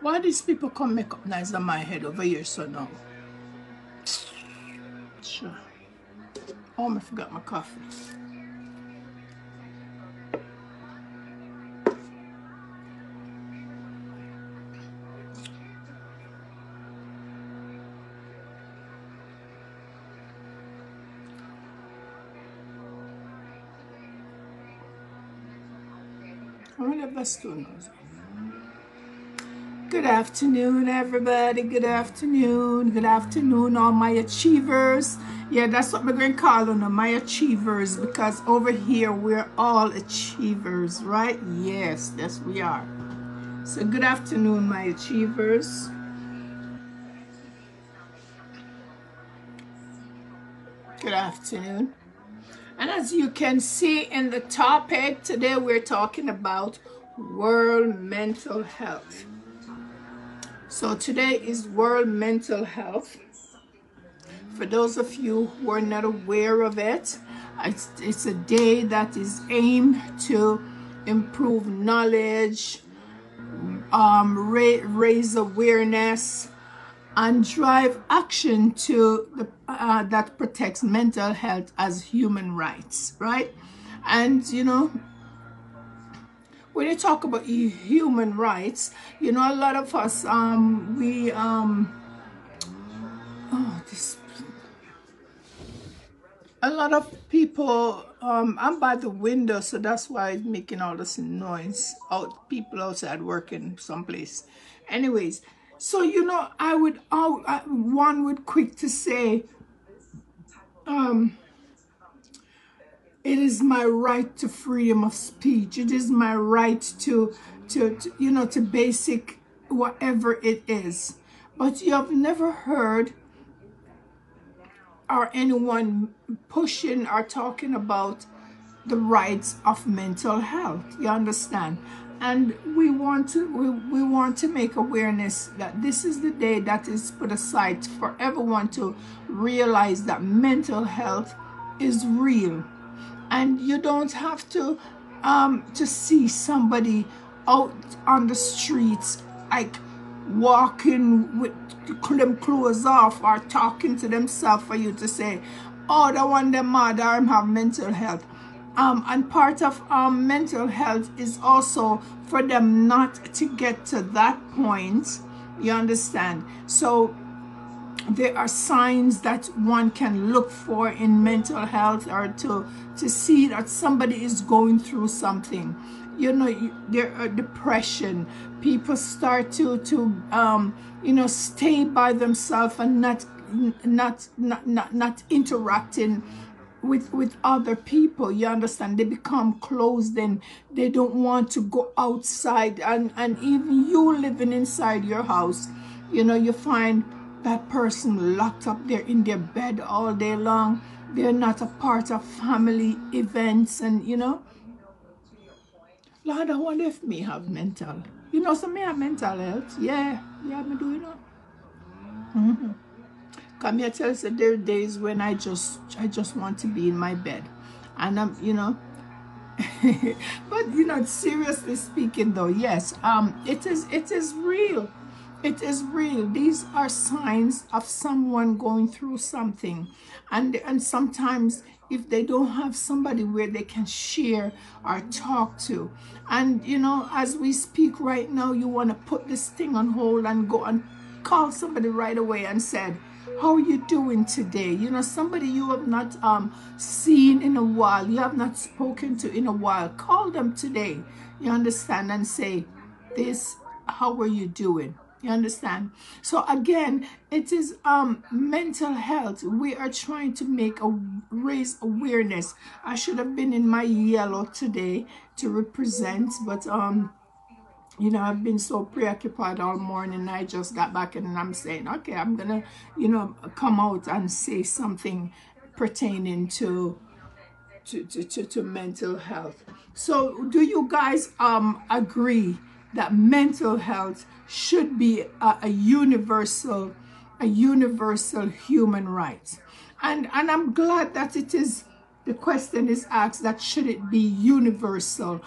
Why these people come make up nice on my head over here so now? Sure. Oh, I forgot my coffee. I really have that spoon. Good afternoon, everybody. Good afternoon. Good afternoon, all my achievers. Yeah, that's what we're going to call them, my achievers, because over here we're all achievers, right? Yes, yes, we are. So good afternoon, my achievers. Good afternoon. And as you can see in the topic, today we're talking about World Mental Health. So today is World Mental Health. For those of you who are not aware of it, it's a day that is aimed to improve knowledge, raise awareness, and drive action to that protects mental health as human rights, right? And you know, when you talk about human rights, you know, a lot of us a lot of people, I'm by the window, so that's why it's making all this noise. People outside working someplace. Anyways, so you know, one would quick to say, it is my right to freedom of speech. It is my right to you know, to basic whatever it is. But you have never heard or anyone pushing or talking about the rights of mental health. You understand? And we want to make awareness that this is the day that is put aside for everyone to realize that mental health is real. And you don't have to see somebody out on the streets like walking with them clothes off or talking to themselves for you to say, oh, the one them mad or have mental health. And part of mental health is also for them not to get to that point. You understand? So there are signs that one can look for in mental health, or to see that somebody is going through something. You know, there are depression. People start to you know, stay by themselves and not interacting with other people. You understand? They become closed and they don't want to go outside. And even you living inside your house, you know, you find that person locked up there in their bed all day long. They're not a part of family events. And you know, Lord, I wonder if me have mental, you know, so me have mental health. Yeah, me do, you know. Come here, tell us that there are days when I just want to be in my bed. And I'm, you know, but you know, seriously speaking though, yes, it is real. It is real. These are signs of someone going through something. And sometimes if they don't have somebody where they can share or talk to. And you know, as we speak right now, you want to put this thing on hold and go and call somebody right away and said, how are you doing today? You know, somebody you have not seen in a while, you have not spoken to in a while. Call them today, you understand, and say, this, how are you doing? You understand? So again, it is mental health. We are trying to raise awareness. I should have been in my yellow today to represent, but you know, I've been so preoccupied all morning. I just got back and I'm saying, okay, I'm gonna, you know, come out and say something pertaining to mental health. So do you guys agree that mental health should be a universal human right? And I'm glad that it is, the question is asked that should it be universal.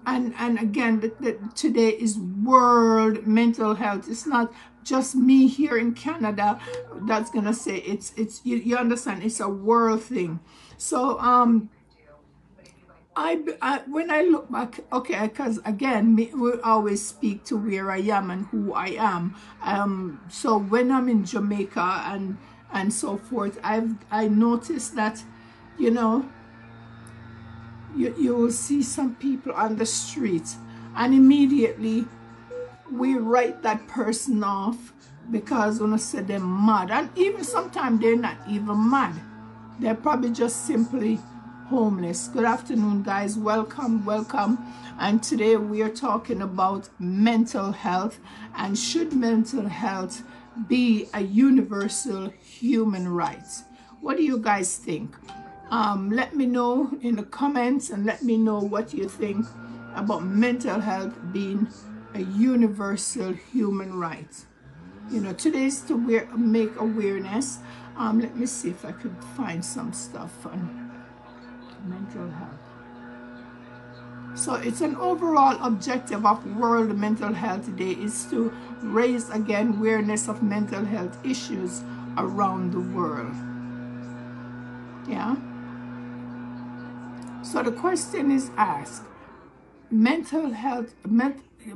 and again, today is World Mental Health. It's not just me here in Canada that's gonna say it's you understand, it's a world thing. So when I look back, okay, because again, we always speak to where I am and who I am. So when I'm in Jamaica and so forth, I noticed that, you know, you will see some people on the street, and immediately we write that person off because when I say they're mad, and even sometimes they're not even mad. They're probably just simply homeless. Good afternoon, guys. Welcome, welcome. And today we are talking about mental health, and should mental health be a universal human right? What do you guys think? Let me know in the comments, and let me know what you think about mental health being a universal human right. You know, today's to make awareness. Let me see if I could find some stuff on mental health. So it's an overall objective of World Mental Health Day is to raise again awareness of mental health issues around the world. Yeah. So the question is asked, mental health,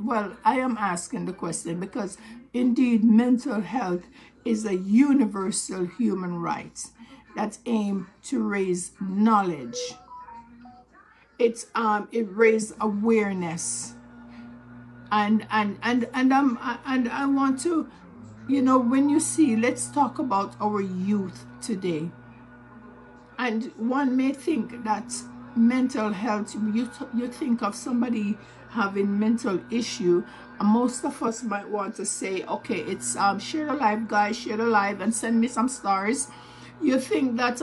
well, I am asking the question because indeed mental health is a universal human right that's aimed to raise knowledge. It raises awareness, and I want to, you know, when you see, let's talk about our youth today. And one may think that mental health, you think of somebody having mental issue, and most of us might want to say, okay, it's share the live, guys, share the live and send me some stars. You think that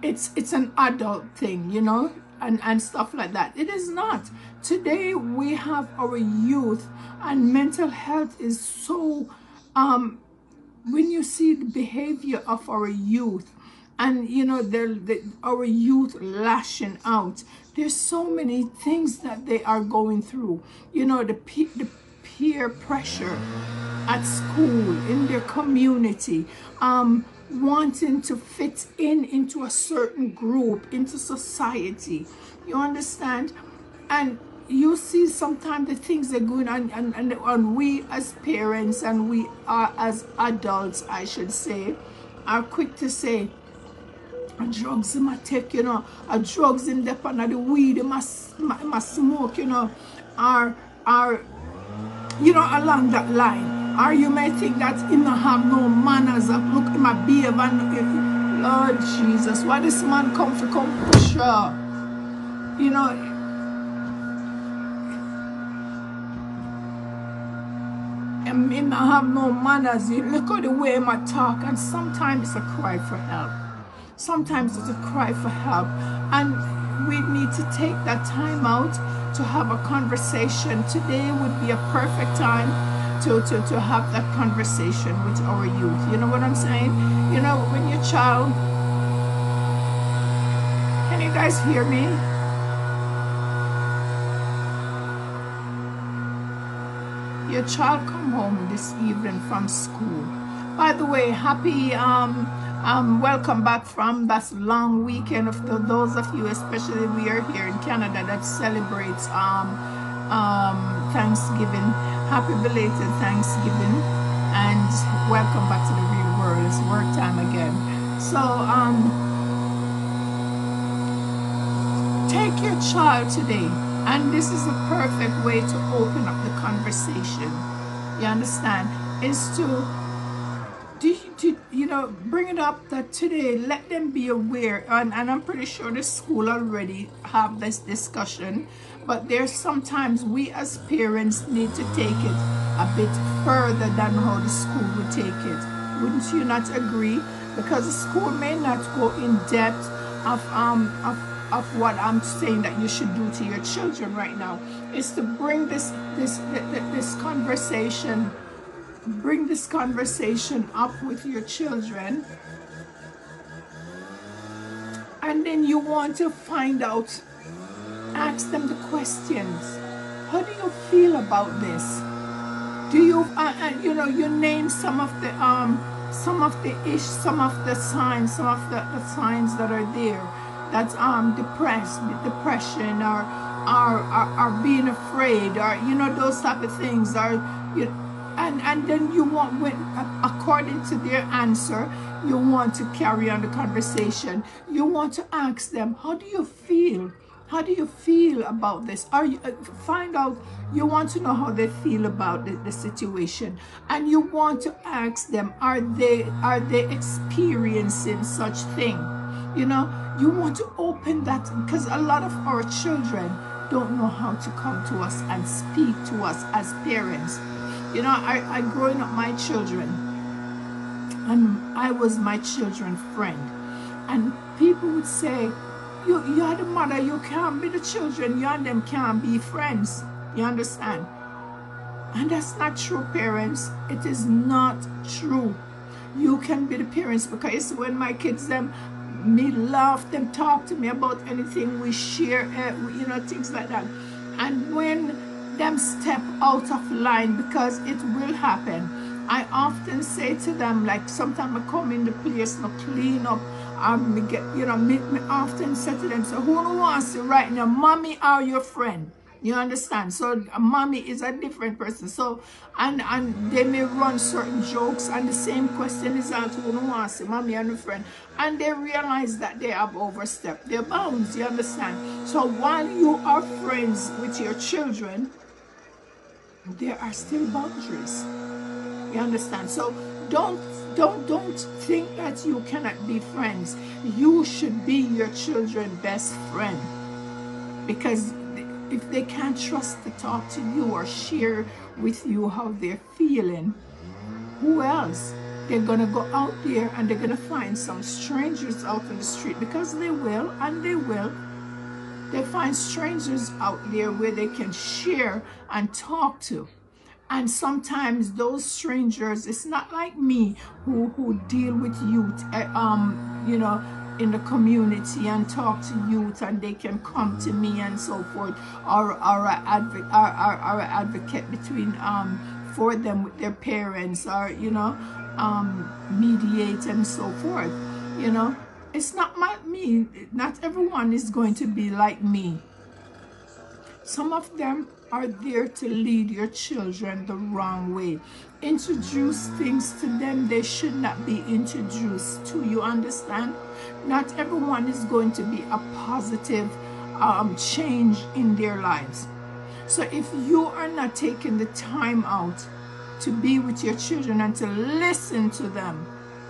it's an adult thing, you know, and stuff like that. It is not. Today we have our youth, and mental health is so when you see the behavior of our youth, and you know, our youth lashing out, there's so many things that they are going through. You know, the peer pressure at school, in their community, wanting to fit into a certain group, into society. You understand? And you see sometimes the things that are going on, and we as parents, and we are as adults, I should say, are quick to say, drugs in my take, you know, drugs in the pan of the weed, must smoke, you know, are you know, along that line. Or you may think that him not have no manners, look in my behave, and Lord Jesus, why this man come for push her? You know, him not have no manners. You look at the way him talk, and sometimes it's a cry for help. Sometimes it's a cry for help, and we need to take that time out to have a conversation. Today would be a perfect time to have that conversation with our youth. You know what I'm saying? You know, when your child, can you guys hear me? Your child come home this evening from school. By the way, happy welcome back from that long weekend of those of you, especially we are here in Canada, that celebrates Thanksgiving. Happy belated Thanksgiving, and welcome back to the real world. It's work time again. So take your child today, and this is a perfect way to open up the conversation. You understand? Is to you know, bring it up that today, let them be aware, and I'm pretty sure the school already have this discussion, but there's sometimes we as parents need to take it a bit further than how the school would take it. Wouldn't you not agree? Because the school may not go in depth of what I'm saying that you should do to your children right now. Is to bring this conversation. Bring this conversation up with your children, and then you want to find out ask them the questions. How do you feel about this? Do you, you know, you name some of the signs, some of the signs that are there. That's depression, or being afraid, or you know, those type of things. Or you, and then you want, when according to their answer, you want to carry on the conversation. You want to ask them, how do you feel? How do you feel about this? Are you find out? You want to know how they feel about the situation, and you want to ask them, are they experiencing such thing? You know, you want to open that, because a lot of our children don't know how to come to us and speak to us as parents. You know, I growing up my children, and I was my children's friend, and people would say, you are the mother, you can't be the children, you and them can't be friends. You understand? And that's not true, parents. It is not true. You can be the parents, because when my kids, them, me laugh, them talk to me about anything, we share, you know, things like that. And when them step out of line, because it will happen, I often say to them, like sometimes I come in the place, no clean up, me get, you know, me often say to them, so who wants to right now, mommy or your friend? You understand? So mommy is a different person. So and they may run certain jokes, and the same question is asked, who wants to, mommy and a friend, and they realize that they have overstepped their bounds. You understand? So while you are friends with your children, there are still boundaries. You understand? So don't think that you cannot be friends. You should be your children's best friend, because if they can't trust to talk to you or share with you how they're feeling, who else? They're gonna go out there and they're gonna find some strangers out in the street, because they will, and they will. They find strangers out there where they can share and talk to. And sometimes those strangers, it's not like me who deal with youth, you know, in the community and talk to youth, and they can come to me and so forth, or an advocate between for them with their parents, or you know, mediate and so forth. You know, it's not like me. Not everyone is going to be like me. Some of them are there to lead your children the wrong way. Introduce things to them they should not be introduced to. You understand? Not everyone is going to be a positive change in their lives. So if you are not taking the time out to be with your children and to listen to them,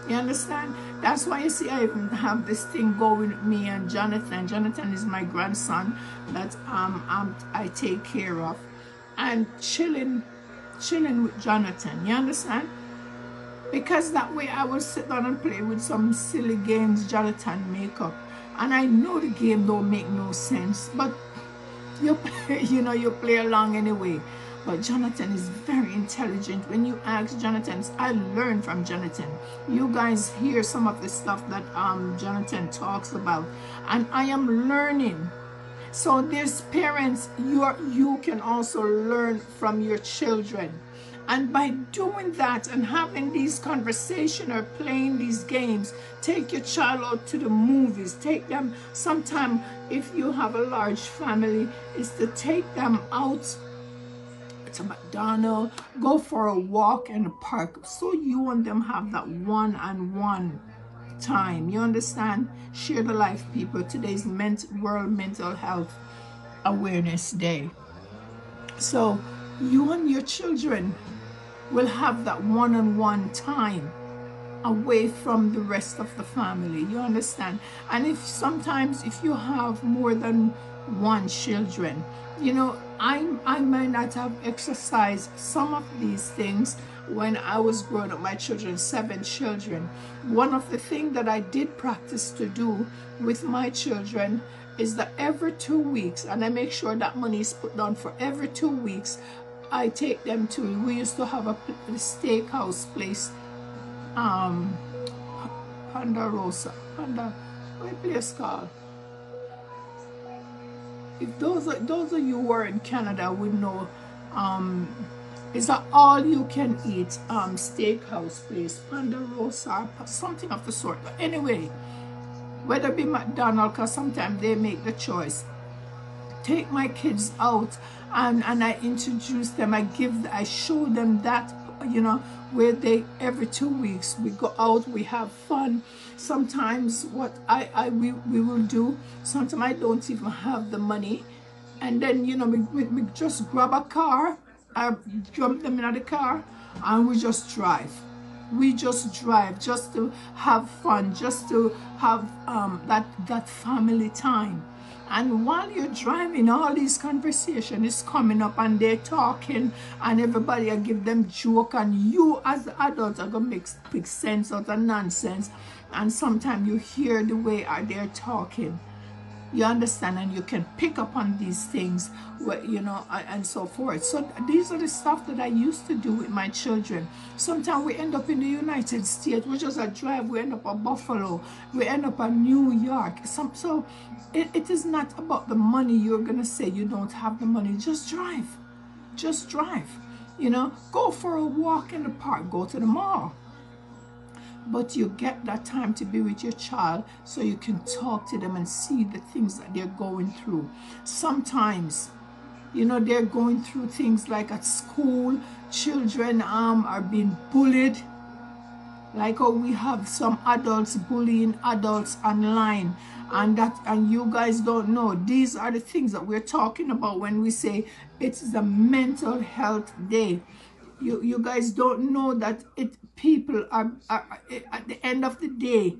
you understand? That's why you see I even have this thing going with me and Jonathan. Jonathan is my grandson that I take care of, and chilling with Jonathan. You understand? Because that way I will sit down and play with some silly games Jonathan make up, and I know the game don't make no sense, but you play along anyway. But Jonathan is very intelligent. When you ask Jonathan, I learn from Jonathan. You guys hear some of the stuff that Jonathan talks about, and I am learning. So there's parents, you can also learn from your children. And by doing that and having these conversations or playing these games, take your child out to the movies. Take them, sometime if you have a large family, is to take them out to McDonald's, go for a walk in the park, so you and them have that one-on-one time. You understand? Share the life, people. Today's World Mental Health Awareness Day. So you and your children will have that one-on-one time away from the rest of the family. You understand? And if sometimes if you have more than one children, you know, I might not have exercised some of these things when I was growing up. My children, 7 children. One of the things that I did practice to do with my children is that every 2 weeks, and I make sure that money is put down for every 2 weeks, I take them to, we used to have a steakhouse place, Ponderosa, what place called? if those of you who are in Canada would know, um, it's an all-you-can-eat steakhouse place, Ponderosa, something of the sort. But anyway, whether it be McDonald's, because sometimes they make the choice. Take my kids out, and I introduce them. I show them that, you know, where they, every 2 weeks we go out, we have fun. Sometimes what we will do, sometimes I don't even have the money, and then, you know, we just grab a car, I jump them in the car, and we just drive. We just drive just to have fun, just to have that family time. And while you're driving, all these conversation is coming up, and they're talking, and everybody will give them joke, and you as the adults are gonna make big sense out of nonsense. And sometimes you hear the way they're talking. You understand, and you can pick up on these things, you know, and so forth. So these are the stuff that I used to do with my children. Sometimes we end up in the United States, we just a drive, we end up at Buffalo, we end up at New York. So it is not about the money. You're gonna say you don't have the money. Just drive, you know, go for a walk in the park, go to the mall. But you get that time to be with your child so you can talk to them and see the things that they're going through. Sometimes, you know, they're going through things like at school, children are being bullied. Like how we have some adults bullying adults online, and you guys don't know. These are the things that we're talking about when we say it's the mental health day. You guys don't know that people are at the end of the day,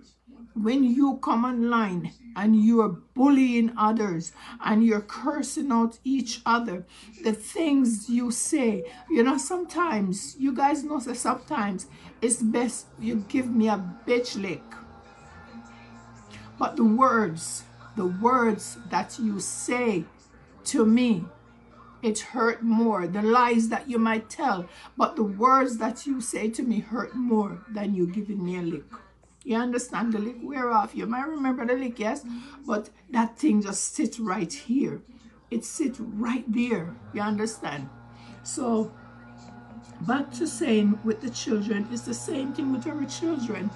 when you come online and you're bullying others and you're cursing out each other, the things you say, you know, sometimes you guys know that sometimes it's best you give me a bitch lick. But the words that you say to me, it hurt more. The lies that you might tell, but the words that you say to me hurt more than you giving me a lick. You understand? The lick wear off. You might remember the lick, yes, but that thing just sits right here. It sits right there. You understand? So back to saying with the children, it's the same thing with our children.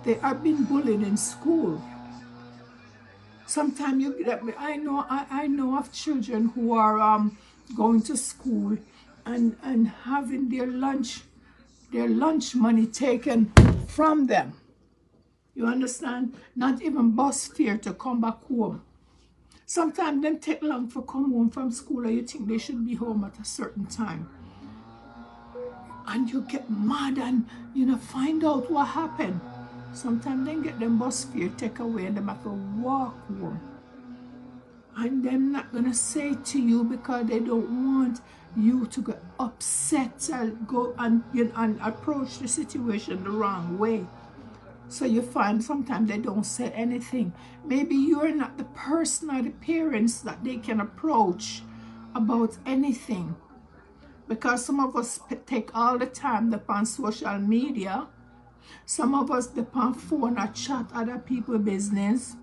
They are being bullied in school. Sometimes I know of children who are going to school and having their lunch money taken from them. You understand? Not even bus fare to come back home. Sometimes them take long for come home from school, or you think they should be home at a certain time. And you get mad and, you know, find out what happened. Sometimes they get them bus fare take away and they have to walk home. And they're not going to say to you because they don't want you to get upset or go and, you know, and approach the situation the wrong way. So you find sometimes they don't say anything. Maybe you're not the person or the parents that they can approach about anything. Because some of us take all the time upon social media. Some of us depend on phone or chat other people's business.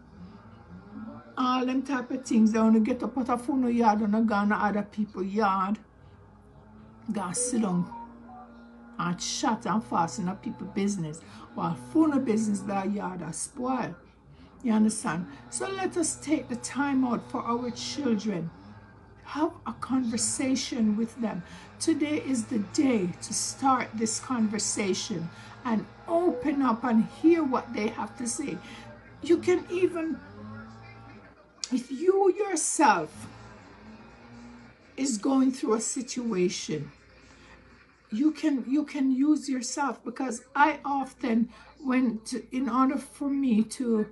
All them type of things. They want to get up out of phone yard and go to other people's yard. Go sit down and chat and fasten up people's business. While phone business their yard are spoiled. You understand? So let us take the time out for our children. Have a conversation with them. Today is the day to start this conversation and open up and hear what they have to say. You can even, if you yourself is going through a situation, you can use yourself, because I often went to, in order for me to,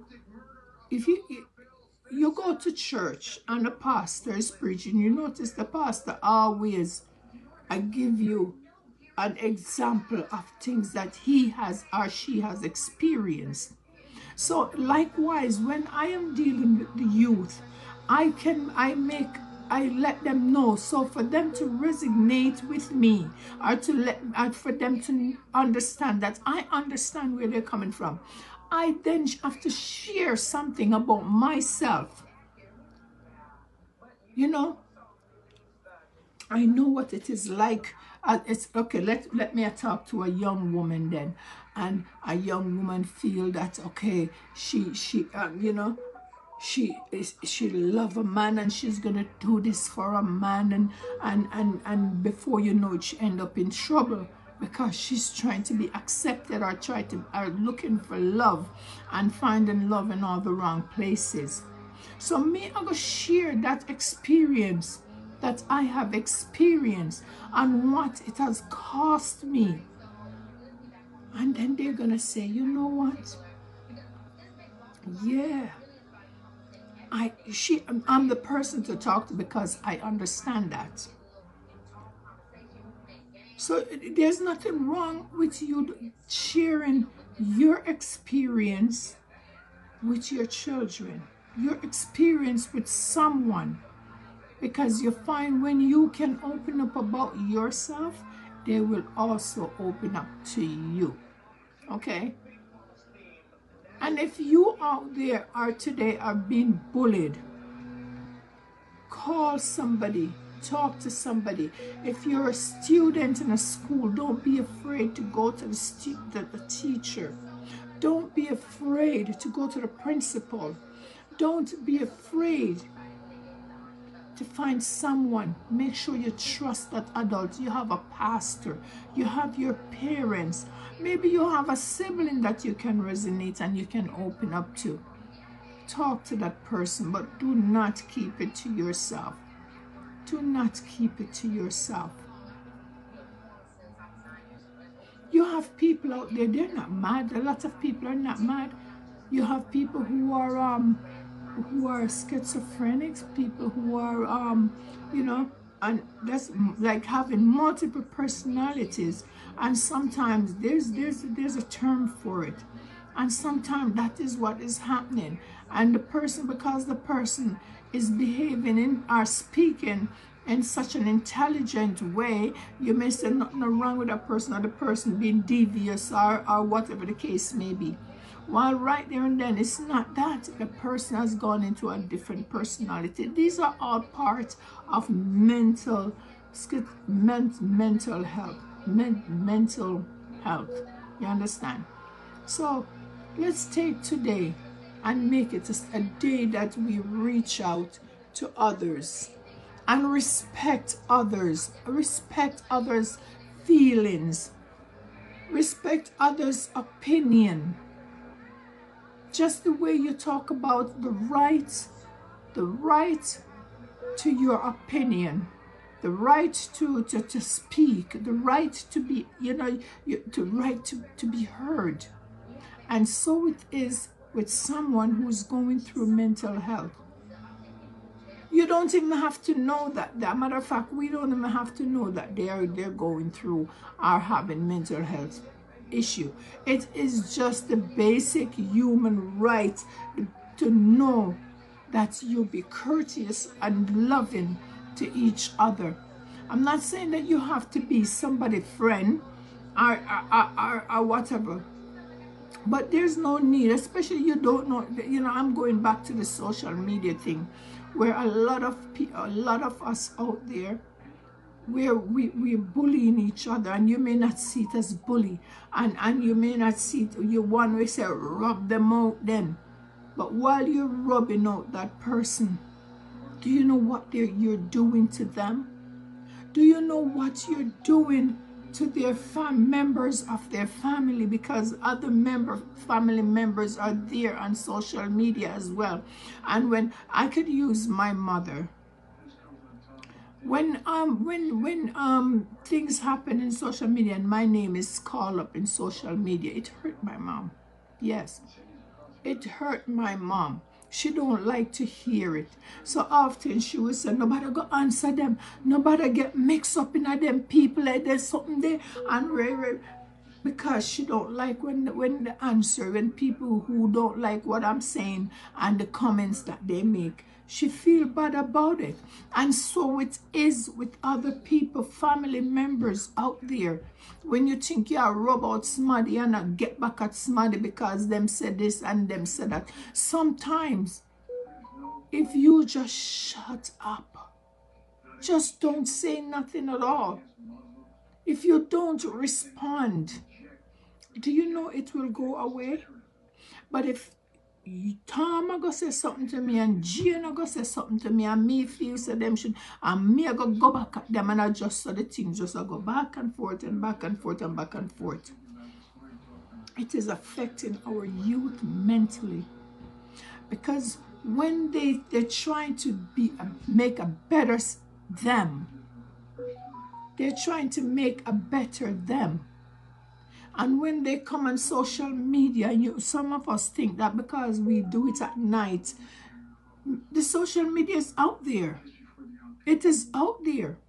if you go to church and the pastor is preaching, you notice the pastor always give you an example of things that he has or she has experienced. So likewise, when I am dealing with the youth, I let them know. So for them to resonate with me, or for them to understand that I understand where they're coming from, I then have to share something about myself. You know, I know what it is like. It's okay. Let me talk to a young woman then, and a young woman feel that okay, you know, she love a man and she's gonna do this for a man, and before you know it, she end up in trouble because she's trying to be accepted or looking for love and finding love in all the wrong places. So me, I go share that experience that I have experienced and what it has cost me. And then they're gonna say, you know what? Yeah, I'm the person to talk to because I understand that. So there's nothing wrong with you sharing your experience with your children, your experience with someone, because you find when you can open up about yourself, they will also open up to you. Okay? And if you out there today are being bullied, call somebody, talk to somebody. If you're a student in a school, don't be afraid to go to the teacher. Don't be afraid to go to the principal. Don't be afraid to find someone. Make sure you trust that adult. You have a pastor, you have your parents, maybe you have a sibling that you can resonate and you can open up to. Talk to that person, but do not keep it to yourself. Do not keep it to yourself. You have people out there, they're not mad. A lot of people are not mad. You have people who are schizophrenics, people who are you know, and that's like having multiple personalities. And sometimes there's a term for it, and sometimes that is what is happening. And the person, because the person is behaving in or speaking in such an intelligent way, you may say nothing wrong with that person, or the person being devious or whatever the case may be. While right there and then, it's not that. The person has gone into a different personality. These are all part of mental health. Mental health. You understand? So let's take today and make it a day that we reach out to others and respect others feelings, respect others' opinion. Just the way you talk about the right to your opinion, the right to speak, the right to be, you know, the right to be heard. And so it is with someone who's going through mental health. You don't even have to know that. As a matter of fact, we don't even have to know that they're going through or having mental health issue. It is just the basic human right to know that you be courteous and loving to each other. I'm not saying that you have to be somebody's friend or whatever, but there's no need, especially you don't know, you know, I'm going back to the social media thing, where a lot of us out there, where we're bullying each other, and you may not see it as bully, and you may not see it, you one way say rub them out then. But while you're rubbing out that person, do you know what you're doing to them? Do you know what you're doing to their members of their family? Because other family members are there on social media as well. And when I could use my mother, when things happen in social media and my name is called up in social media, it hurt my mom. Yes, it hurt my mom. She don't like to hear it. So often she would say, nobody go answer them, nobody get mixed up in them people, like there's something there. And because she don't like when the answer, when people who don't like what I'm saying and the comments that they make, she feel bad about it. And so it is with other people, family members out there. When you think you are rub out somebody and not get back at somebody because them said this and them said that, sometimes if you just shut up just don't say nothing at all. If you don't respond, do you know it will go away? But if Tom I go say something to me and Jane I go say something to me and me feel so them should, and me I go back at them and I just so the things just I go back and forth and back and forth and back and forth. It is affecting our youth mentally, because when they're trying to make a better them, they're trying to make a better them. And when they come on social media, some of us think that because we do it at night, the social media is out there. It is out there.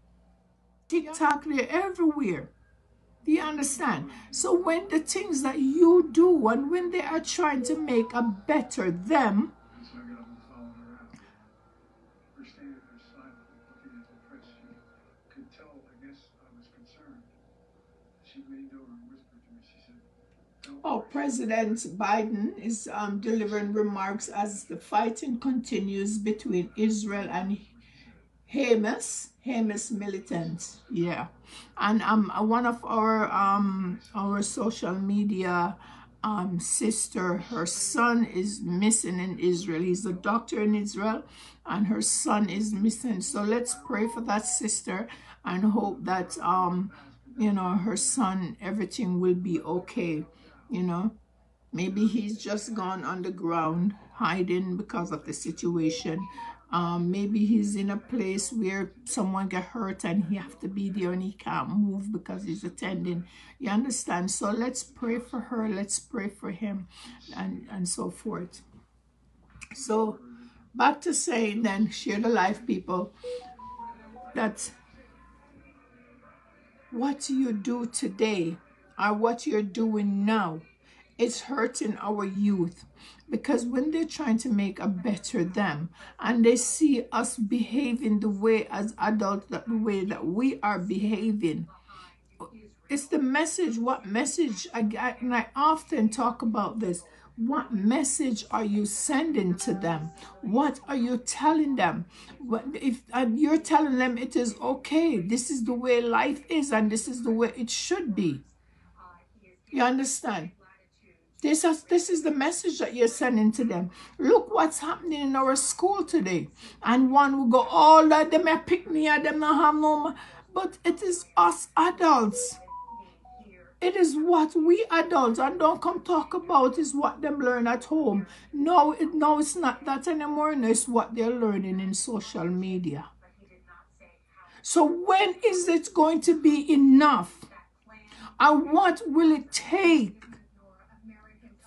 TikTok, they're everywhere. Do you understand? So when the things that you do and when they are trying to make a better them, oh, President Biden is delivering remarks as the fighting continues between Israel and Hamas militants. Yeah, and one of our social media sister, her son is missing in Israel. He's a doctor in Israel, and her son is missing. So let's pray for that sister and hope that you know, her son, everything will be okay. You know, maybe he's just gone underground hiding because of the situation. Maybe he's in a place where someone get hurt and he have to be there and he can't move because he's attending. You understand? So let's pray for her. Let's pray for him, and so forth. So back to saying then, share the life, people, that what you do today or what you're doing now, it's hurting our youth, because when they're trying to make a better them and they see us behaving the way as adults, the way that we are behaving, it's the message. What message? And I often talk about this. What message are you sending to them? What are you telling them? If you're telling them it is okay, this is the way life is and this is the way it should be. You understand? This is the message that you're sending to them. Look what's happening in our school today. And one will go, all of them are pick me and them not have no. But it is us adults. It is what we adults, and don't come talk about is what them learn at home. No, it's not that anymore. No, it's what they're learning in social media. So when is it going to be enough? And what will it take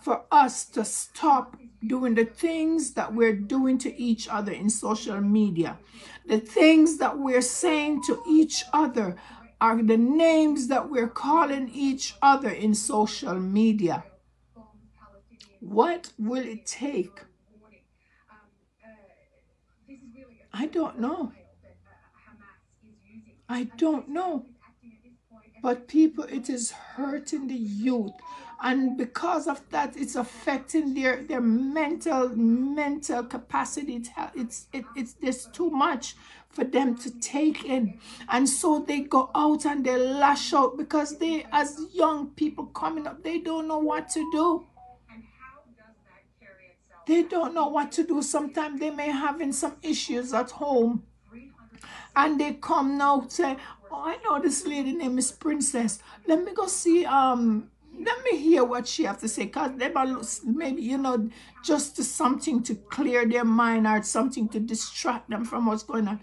for us to stop doing the things that we're doing to each other in social media? The things that we're saying to each other are the names that we're calling each other in social media. What will it take? I don't know. I don't know. But people, it is hurting the youth. And because of that, it's affecting their mental capacity. There's too much for them to take in. And so they go out and they lash out, because they, as young people coming up, they don't know what to do. They don't know what to do. Sometimes they may having some issues at home, and they come now say, oh, I know this lady name is Princess. Let me go see, let me hear what she have to say. Because they maybe, you know, just something to clear their mind or something to distract them from what's going on.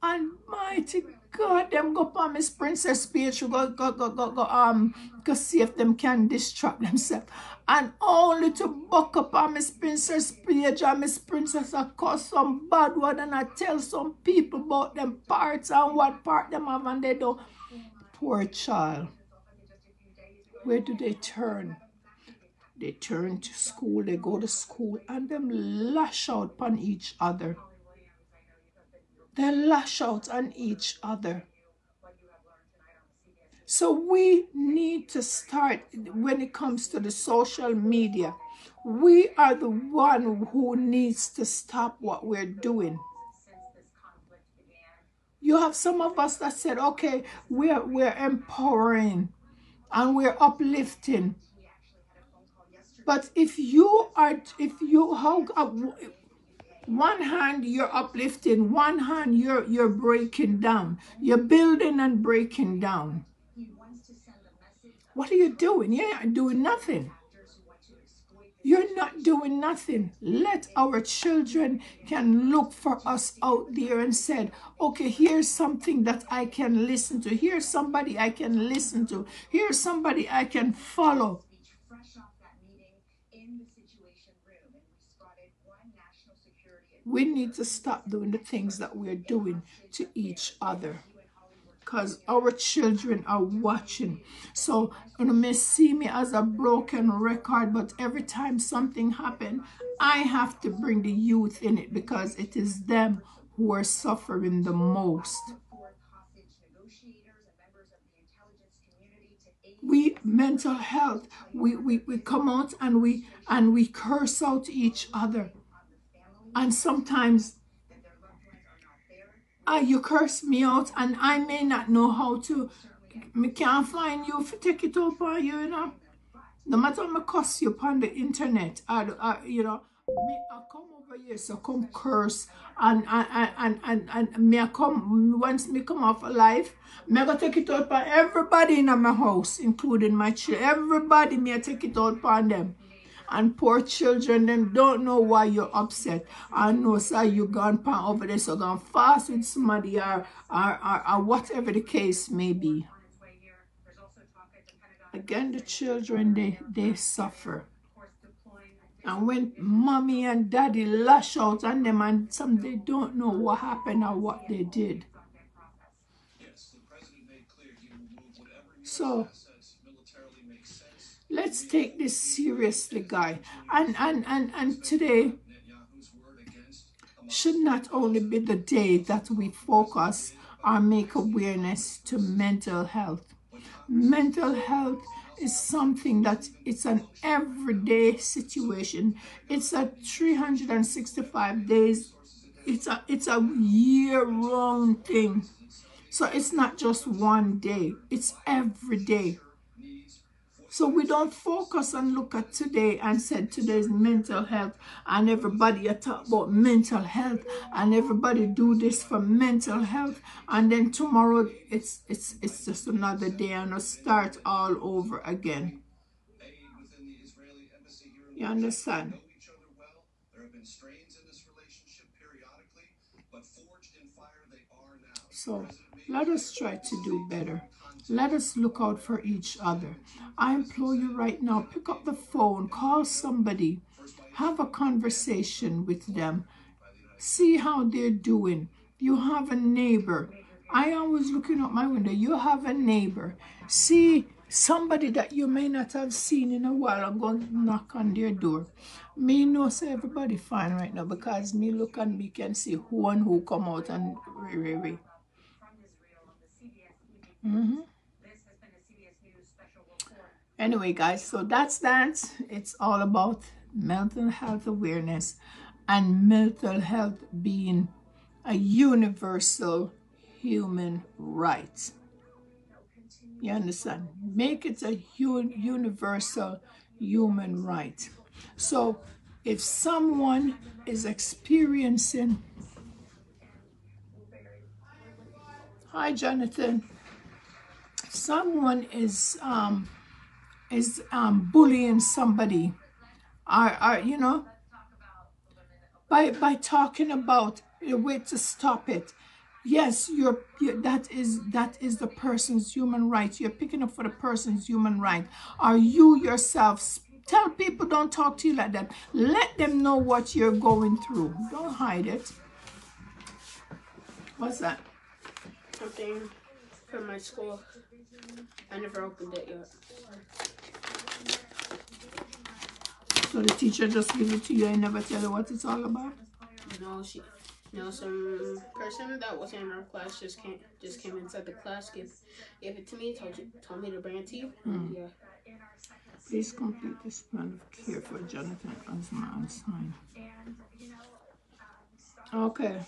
And mighty God, them go on Miss Princess page, go see if them can distract themselves. And only to buck up on Miss Princess page, and Miss Princess I cause some bad word, and I tell some people about them parts and what part them have, and they don't. Poor child. Where do they turn? They turn to school, they go to school, and them lash out on each other. They lash out on each other. So we need to start, when it comes to the social media, we are the one who needs to stop what we're doing. You have some of us that said, okay, we're empowering and we're uplifting. But if you how one hand you're uplifting, one hand you're breaking down, you're building and breaking down. What are you doing? You're not doing nothing. You're not doing nothing. Let our children can look for us out there and said, okay, here's something that I can listen to. Here's somebody I can listen to. Here's somebody I can follow. We need to stop doing the things that we're doing to each other, because our children are watching. So you may see me as a broken record, but every time something happens, I have to bring the youth in it, because it is them who are suffering the most. We mental health, we come out and we curse out each other, and sometimes you curse me out and I may not know how to. Me can't find you to take it up on you, you know. No matter how I curse you upon the internet, you know, me I come over here, so come curse and me I come, once me come off life, me I go take it out on everybody in my house, including my children. Everybody me I take it out on them. And poor children, them don't know why you're upset. I know, sir, you gone pan over there, so gone fast with somebody or whatever the case may be. Again, the children, they suffer. And when mommy and daddy lash out on them, and some they don't know what happened or what they did. So let's take this seriously, guy. And today should not only be the day that we focus or make awareness to mental health. Mental health is something that it's an everyday situation. It's a 365 days. It's a year-round thing. So it's not just one day. It's every day. So we don't focus and look at today and said today's mental health, and everybody talk about mental health and everybody do this for mental health, and then tomorrow it's just another day and a start all over again. You understand? So let us try to do better. Let us look out for each other. I implore you right now, pick up the phone, call somebody, have a conversation with them, see how they're doing. You have a neighbor. I always looking out my window. You have a neighbor. See somebody that you may not have seen in a while and go knock on their door. Me know say everybody fine right now, because me look and me can see who and who come out and re. Anyway, guys, so that's that. It's all about mental health awareness and mental health being a universal human right. You understand? Make it a universal human right. So if someone is experiencing... Hi, Jonathan. If someone is bullying somebody, or you know, by talking about a way to stop it. Yes, that is the person's human right. You're picking up for the person's human right. Or you yourself, tell people don't talk to you like that. Let them know what you're going through. Don't hide it. What's that? Something from my school. I never opened it yet. So the teacher just gives it to you and never tell you what it's all about? No, some person that was in our class just came inside the class, gave it to me, told me to bring it to you. Yeah. Please complete this plan of care for Jonathan Osman sign. Okay.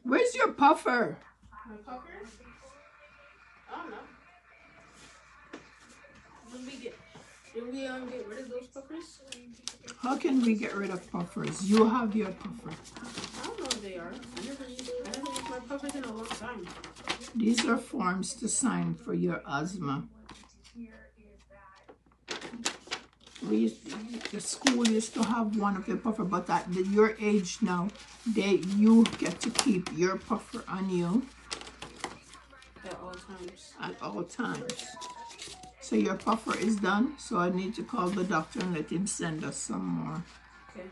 Where's your puffer? My puffers? I don't know. Did we get rid of those puffers? How can we get rid of puffers? You have your puffer. I don't know if they are. I never used my puffers in a long time. These are forms to sign for your asthma. The school used to have one of the puffer, but at your age now, you get to keep your puffer on you at all times. At all times. So your puffer is done. So I need to call the doctor and let him send us some more. Okay.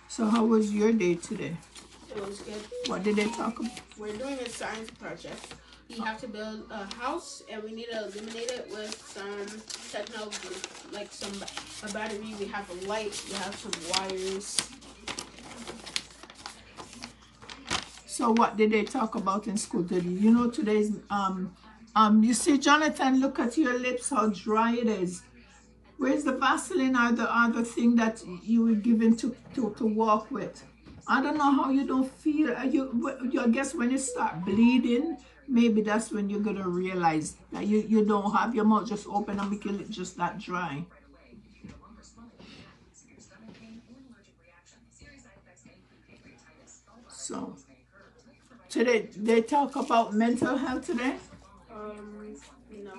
So how was your day today? It was good. What did they talk about? We're doing a science project. We have to build a house, and we need to illuminate it with some technology, like a battery. We have a light. We have some wires. So what did they talk about in school today? You know, today's you see, Jonathan, look at your lips, how dry it is. Where's the Vaseline or the other thing that you were given to walk with? I don't know how you don't feel. I guess when you start bleeding, maybe that's when you're going to realize that you don't have your mouth just open and make your lip just that dry. So, today, they talk about mental health today? No.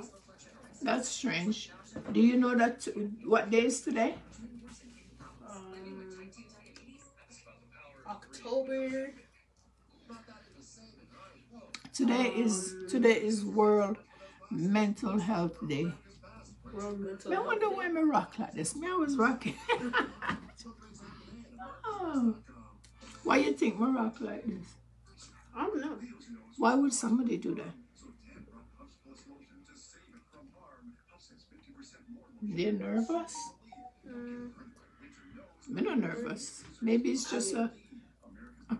That's strange. Do you know that what day is today? October. Today is World Mental Health Day. World Mental Health I wonder why I rock like this. I was rocking. Oh. Why you think I rock like this? I don't know. Why would somebody do that? They're nervous? I'm not nervous. Maybe it's just a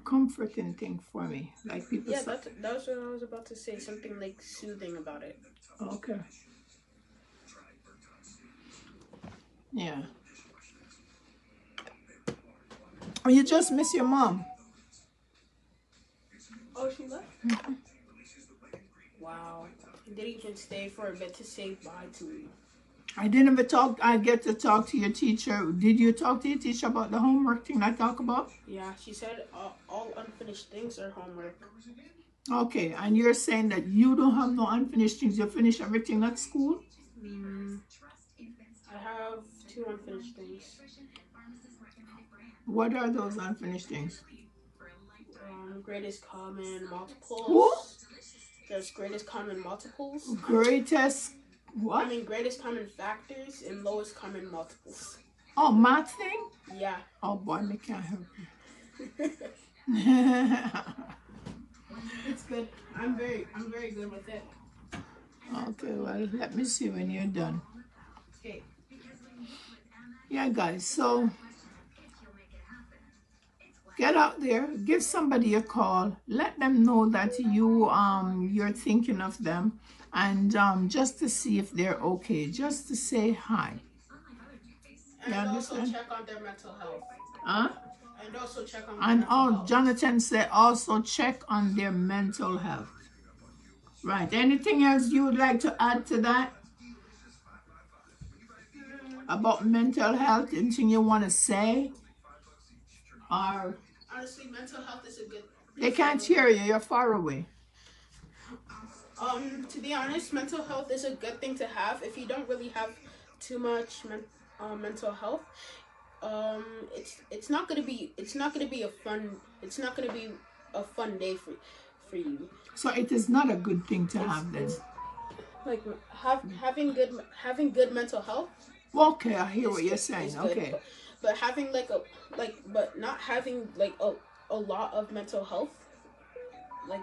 comforting thing for me. Like people say. That's what I was about to say. Something like soothing about it. Okay. Yeah. Oh, you just miss your mom. Oh, she left? Mm-hmm. Wow. You didn't even stay for a bit to say bye to me. I didn't even talk. I get to talk to your teacher. Did you talk to your teacher about the homework thing I talk about? Yeah, she said all unfinished things are homework. Okay, and you're saying that you don't have no unfinished things. You finish everything at school? I have 2 unfinished things. What are those unfinished things? Greatest common multiples. Who? There's greatest common multiples. Greatest what? I mean greatest common factors and lowest common multiples. Oh, math thing? Yeah. Oh boy, I can't help you. It's good. I'm very good with it. Okay, well, let me see when you're done. Okay. Yeah, guys, so get out there, give somebody a call, let them know that you're thinking of them, and just to see if they're okay, just to say hi. And also check on their mental health. Huh? And also check on their mental health. Jonathan said also check on their mental health. Right. Anything else you would like to add to that? About mental health? Anything you want to say? Or honestly, mental health is a good thing. They can't hear you. You're far away. To be honest, mental health is a good thing to have. If you don't really have too much mental health, it's not gonna be a fun day for you. So it is not a good thing to have then. Like having good mental health. Okay, I hear what you're saying. Okay. But having but not having a lot of mental health, like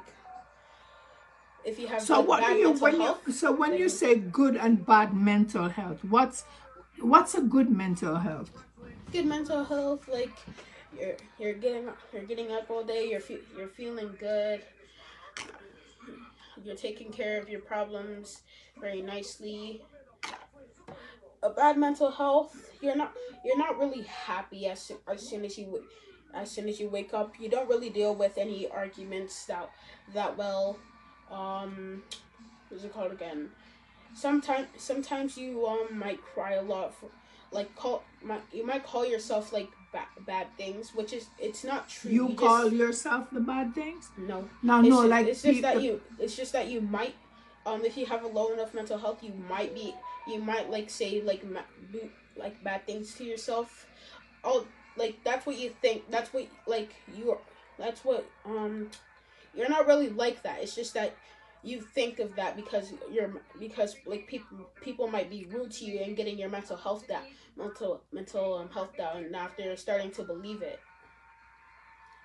if you have when you say good and bad mental health, what's a good mental health? Good mental health, like you're getting up all day, you're feeling good, you're taking care of your problems very nicely. A bad mental health, you're not really happy as soon as you as soon as you wake up. You don't really deal with any arguments that well. What's it called again? Sometimes you might cry a lot for like you might call yourself like bad things, which is it's not true. You call yourself the bad things? No. No, like it's just that you might if you have a low enough mental health, you might like say like do like bad things to yourself. Oh, like that's what you think. That's what like that's what you're not really like that. It's just that you think of that because like people might be rude to you and getting your mental health health down, and after you're starting to believe it.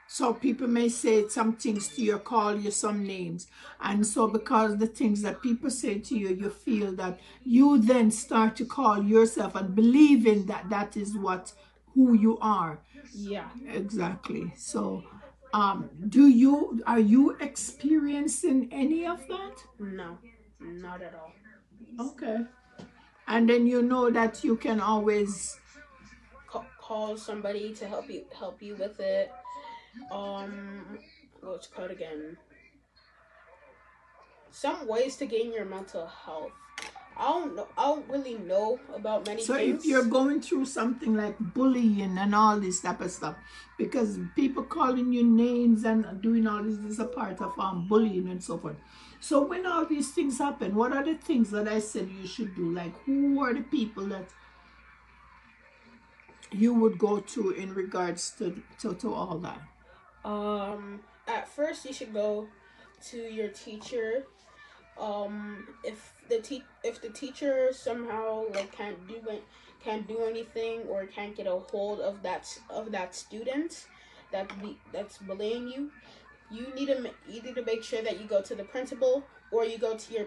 So people may say some things to you, call you some names, and so because the things that people say to you, you feel that you then start to call yourself and believing that that is who you are. Yeah, exactly. So are you experiencing any of that? No, not at all. Okay. And then you know that you can always call somebody to help you with it. What's it called again? Some ways to gain your mental health. I don't really know about many things. So if you're going through something like bullying and all this type of stuff, because people calling you names and doing all this is a part of bullying and so forth. So when all these things happen, what are the things that I said you should do? Like, who are the people that you would go to in regards to all that? At first you should go to your teacher. If the teacher somehow like can't do anything or can't get a hold of that student that's bullying you, you need to make sure that you go to the principal or you go to your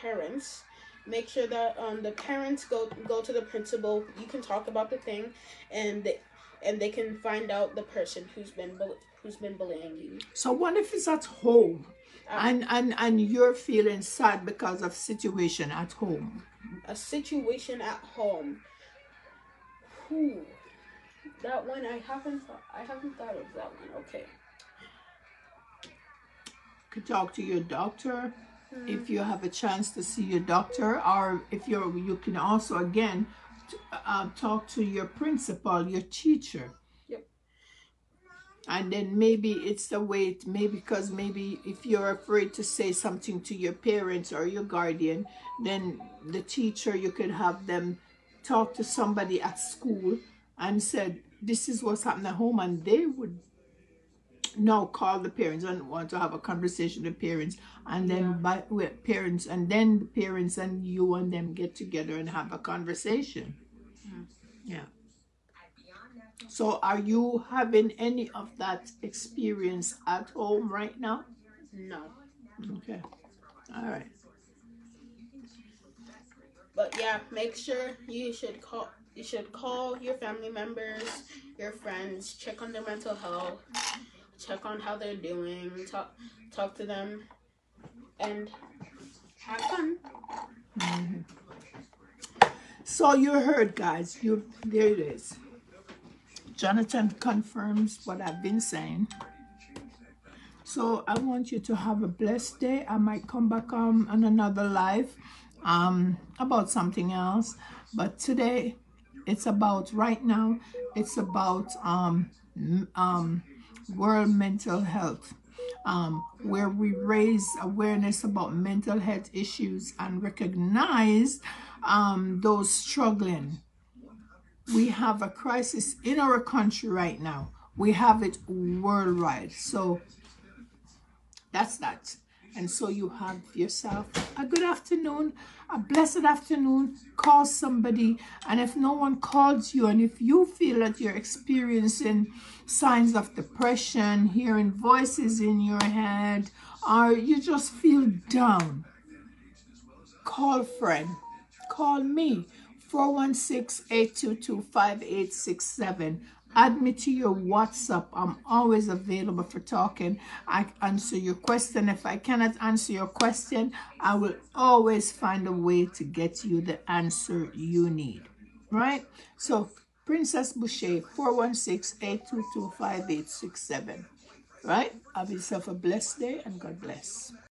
parents. Make sure that the parents go to the principal. You can talk about the thing, and they can find out the person who's been bullying you. So what if it's at home? And you're feeling sad because of situation at home. A situation at home. That one I haven't thought of that one. Okay. Could talk to your doctor if you have a chance to see your doctor, or if you can also again talk to your principal, your teacher. And then maybe it's the way, because maybe if you're afraid to say something to your parents or your guardian, then the teacher, you could have them talk to somebody at school and said, this is what's happening at home, and they would now call the parents and want to have a conversation with parents, and then with parents, and then the parents and you and them get together and have a conversation. Yeah. So are you having any of that experience at home right now? No. Okay. All right. But yeah, make sure you should call your family members, your friends, check on their mental health, check on how they're doing, talk to them, and have fun. So you heard, guys. There it is. Jonathan confirms what I've been saying. So I want you to have a blessed day. I might come back on another live about something else. But today, right now, it's about World Mental Health, where we raise awareness about mental health issues and recognize those struggling. We have a crisis in our country right now. We have it worldwide. So that's that. And so you have yourself a good afternoon, a blessed afternoon. Call somebody. And if no one calls you, and if you feel that you're experiencing signs of depression, hearing voices in your head, or you just feel down, call a friend. Call me. 416-822-5867. Add me to your WhatsApp. I'm always available for talking. I answer your question. If I cannot answer your question, I will always find a way to get you the answer you need. Right? So Princess Boucher, 416-822-5867. Right? Have yourself a blessed day and God bless.